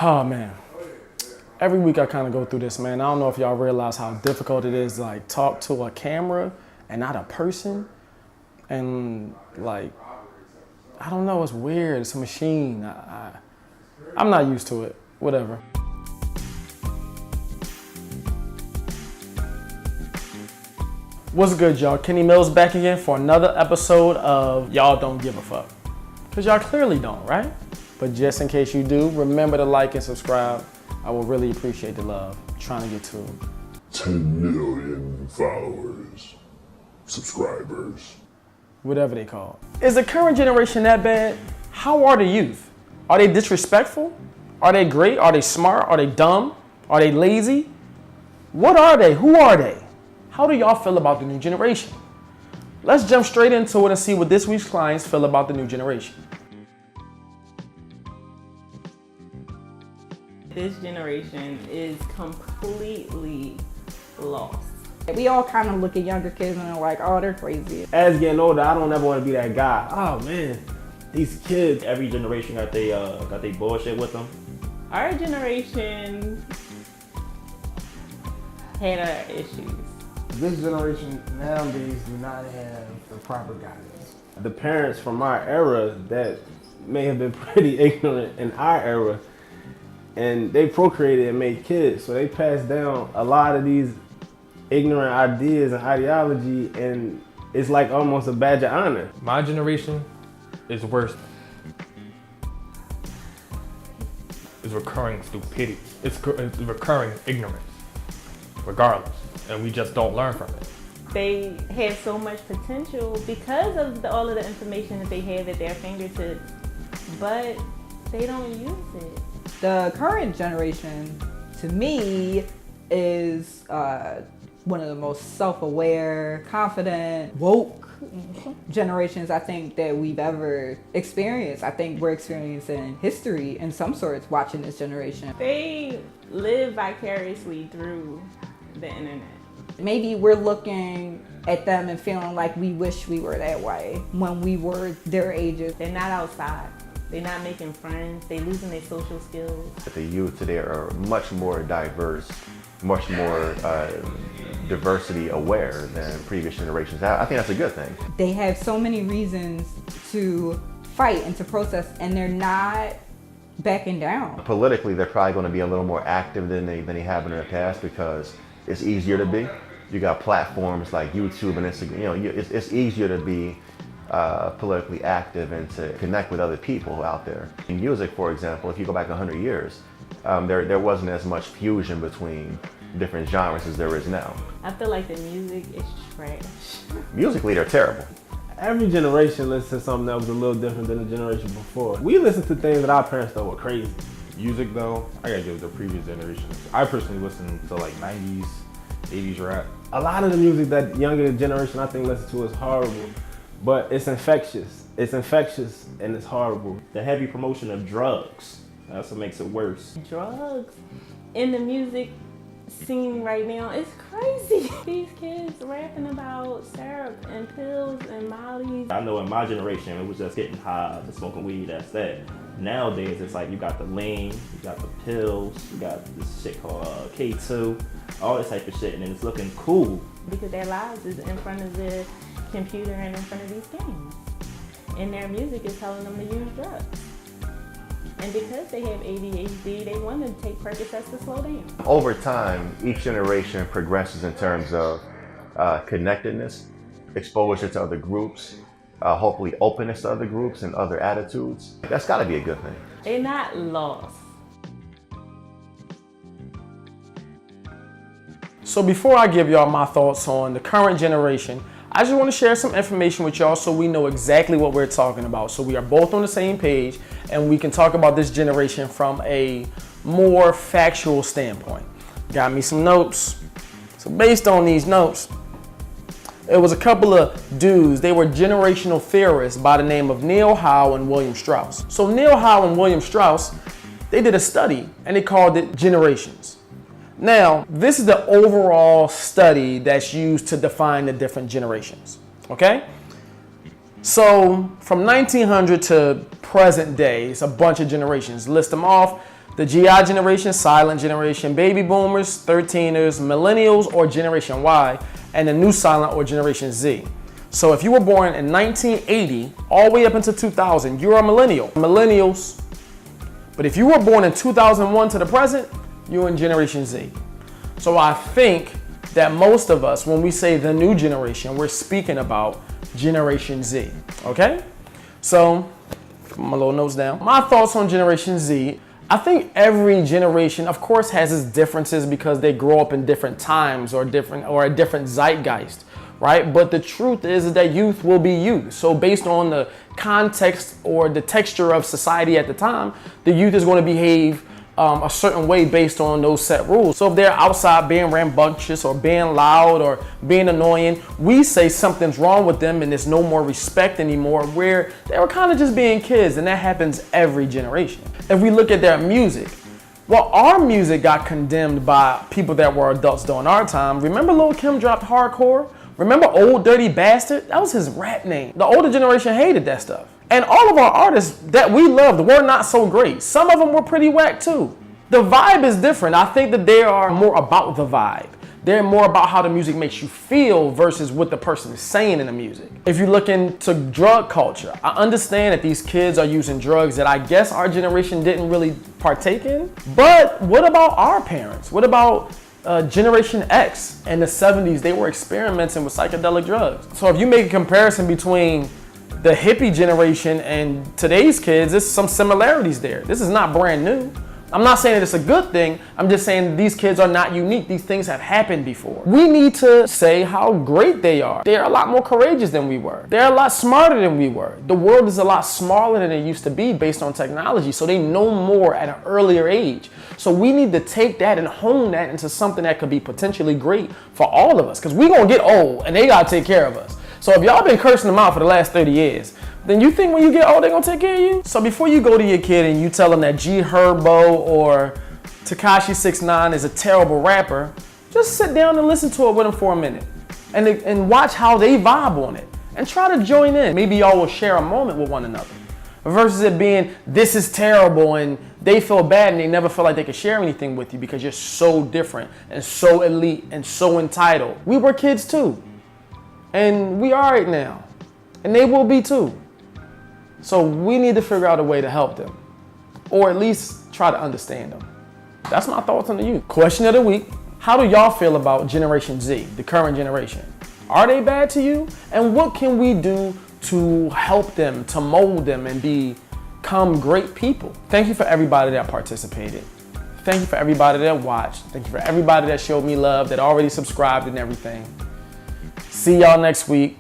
Oh man, every week I kind of go through this, man. I don't know if y'all realize how difficult it is to like talk to a camera and not a person. And like, I don't know, it's weird. It's a machine. I'm not used to it. Whatever. What's good, y'all? Kenny Mills back again for another episode of Y'all Don't Give a Fuck. Because y'all clearly don't, right? But just in case you do, remember to like and subscribe. I will really appreciate the love. I'm trying to get to 10 million followers, subscribers, whatever they call it. Is the current generation that bad? How are the youth? Are they disrespectful? Are they great? Are they smart? Are they dumb? Are they lazy? What are they? Who are they? How do y'all feel about the new generation? Let's jump straight into it and see what this week's clients feel about the new generation. This generation is completely lost. We all kind of look at younger kids and are like, oh, they're crazy. As getting older, I don't ever want to be that guy. Oh man, these kids. Every generation got they bullshit with them. Our generation had our issues. This generation nowadays do not have the proper guidance. The parents from our era that may have been pretty ignorant in our era, and they procreated and made kids, so they passed down a lot of these ignorant ideas and ideology, and it's like almost a badge of honor. My generation is worse. It's recurring stupidity. It's recurring ignorance, regardless, and we just don't learn from it. They have so much potential because of all of the information that they have at their fingertips, but they don't use it. The current generation, to me, is one of the most self-aware, confident, woke generations I think that we've ever experienced. I think we're experiencing history in some sorts watching this generation. They live vicariously through the internet. Maybe we're looking at them and feeling like we wish we were that way when we were their ages. They're not outside. They're not making friends. They're losing their social skills. The youth today are much more diverse, much more diversity aware than previous generations. I think that's a good thing. They have so many reasons to fight and to protest, and they're not backing down. Politically, they're probably going to be a little more active than they have in the past because it's easier to be. You got platforms like YouTube and Instagram. You know, it's easier to be politically active and to connect with other people out there. In music, for example, if you go back 100 years, there wasn't as much fusion between different genres as there is now. I feel like the music is trash. Musically, they're terrible. Every generation listens to something that was a little different than the generation before. We listen to things that our parents thought were crazy. Music though, I gotta give it to previous generations. I personally listen to like 90s, 80s rap. A lot of the music that younger generation I think listens to is horrible, but it's infectious. It's infectious and it's horrible. The heavy promotion of drugs, that's what makes it worse. Drugs in the music scene right now is crazy. These kids rapping about syrup and pills and mollies. I know in my generation it was just getting high and smoking weed, that's that. Nowadays it's like you got the lean, you got the pills, you got this shit called K2, all this type of shit, and then it's looking cool. Because their lives is in front of the computer and in front of these games. And their music is telling them to use drugs. And because they have ADHD, they want to take Percocets to slow down. Over time, each generation progresses in terms of connectedness, exposure to other groups, hopefully openness to other groups and other attitudes. That's got to be a good thing. They're not lost. So before I give y'all my thoughts on the current generation, I just want to share some information with y'all so we know exactly what we're talking about. So we are both on the same page and we can talk about this generation from a more factual standpoint. Got me some notes. So based on these notes, it was a couple of dudes. They were generational theorists by the name of Neil Howe and William Strauss. So Neil Howe and William Strauss, they did a study and they called it Generations. Now, this is the overall study that's used to define the different generations, okay? So from 1900 to present day, it's a bunch of generations. List them off. The GI generation, silent generation, baby boomers, 13ers, millennials or Generation Y, and the new silent or Generation Z. So if you were born in 1980 all the way up until 2000, you're a millennial. Millennials. But if you were born in 2001 to the present, you're in Generation Z. So I think that most of us, when we say the new generation, we're speaking about Generation Z, okay? So, put my little notes down. My thoughts on Generation Z, I think every generation, of course, has its differences because they grow up in different times or a different zeitgeist, right? But the truth is that youth will be youth. So based on the context or the texture of society at the time, the youth is going to behave a certain way based on those set rules. So if they're outside being rambunctious or being loud or being annoying, we say something's wrong with them and there's no more respect anymore, where they were kind of just being kids, and that happens every generation. If we look at their music, well, our music got condemned by people that were adults during our time. Remember Lil' Kim dropped Hardcore? Remember Old Dirty Bastard? That was his rap name. The older generation hated that stuff. And all of our artists that we loved were not so great. Some of them were pretty whack too. The vibe is different. I think that they are more about the vibe. They're more about how the music makes you feel versus what the person is saying in the music. If you look into drug culture, I understand that these kids are using drugs that I guess our generation didn't really partake in. But what about our parents? What about Generation X in the 70s? They were experimenting with psychedelic drugs. So if you make a comparison between the hippie generation and today's kids, there's some similarities there. This is not brand new. I'm not saying that it's a good thing. I'm just saying these kids are not unique. These things have happened before. We need to say how great they are. They're a lot more courageous than we were. They're a lot smarter than we were. The world is a lot smaller than it used to be based on technology, so they know more at an earlier age. So we need to take that and hone that into something that could be potentially great for all of us, because we're going to get old and they got to take care of us. So if y'all been cursing them out for the last 30 years, then you think when you get old, they're gonna take care of you? So before you go to your kid and you tell them that G Herbo or Tekashi 6ix9ine is a terrible rapper, just sit down and listen to it with them for a minute and watch how they vibe on it and try to join in. Maybe y'all will share a moment with one another versus it being, this is terrible, and they feel bad and they never feel like they can share anything with you because you're so different and so elite and so entitled. We were kids too. And we are right now. And they will be too. So we need to figure out a way to help them. Or at least try to understand them. That's my thoughts on the youth. Question of the week. How do y'all feel about Generation Z, the current generation? Are they bad to you? And what can we do to help them, to mold them and become great people? Thank you for everybody that participated. Thank you for everybody that watched. Thank you for everybody that showed me love, that already subscribed and everything. See y'all next week.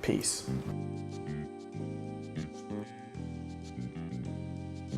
Peace.